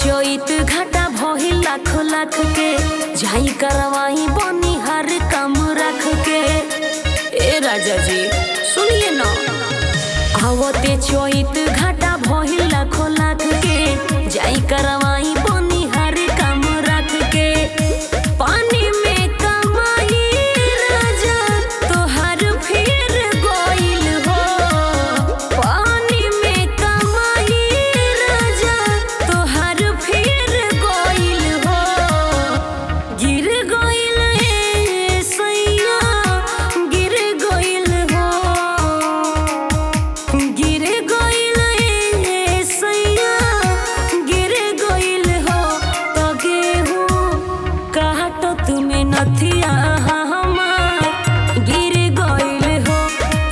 चोइत घाटा भइल लाख लाख के जाई करवाई बनी हर कम रख के। ए राजा जी सुनिए ना, आवते चोइत घाटा भइल लाख लाख के जाई करवाई बनी हर कम रख के। पानी में कमाई राजा तोहर फिर गोइल हो, पानी में कमाई राजा तोहर फिर गोइल हो। गिर गोइल ए सैया गिर गोइल हो, गिर गोइल ए सैया गिर गोइल हो। तो गेहूं काटो तुम्हें नथिया हमार गिर गोइल हो,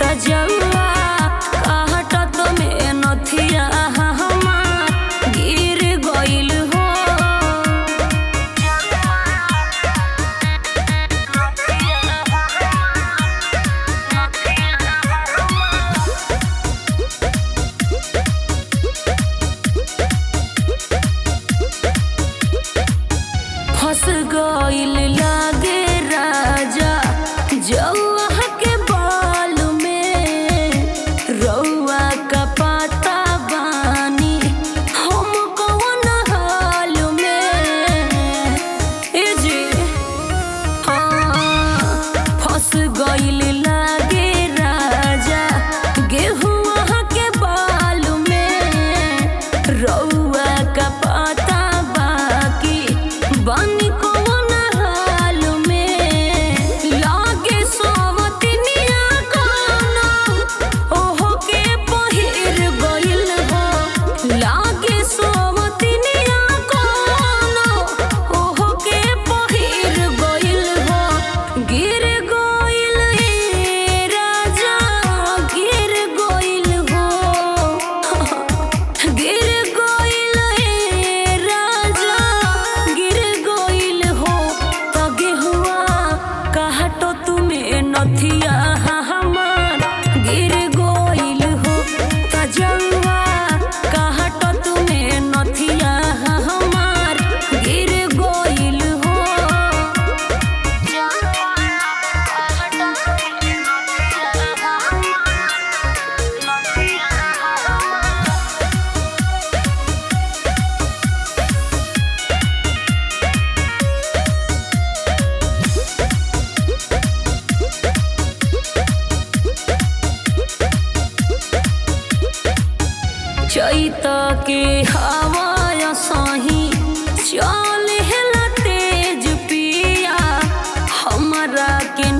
तो जौआ काटो तुम्हें नथिया हमार गिर गोइल हो। फंस गइल लागे राजा जौआ के बाल में, रउआ का पता बानी हम कौन हाल में। ए जी हाँ, फंस गइल लागे राजा गेहुआ के बाल में, रउआ का पता बाकी बानी कौन हाल में। लागे सोवतनिया कोनो ओहो के पहिर गइल हो, लागे सोवतनिया कोनो ओहो के पहिर गइल हो। गिर गइल ए राजा गिर गइल हो, गिर गइल ए राजा गिर गइल हो। तो गेहुआ काटो तुम्हें नथिया हमार गिर गइल हो, तो जौआ काटो तुम्हें नथिया हमार गिर गइल हो। चैत के हवा सही चल हेला तेज पिया हमरा के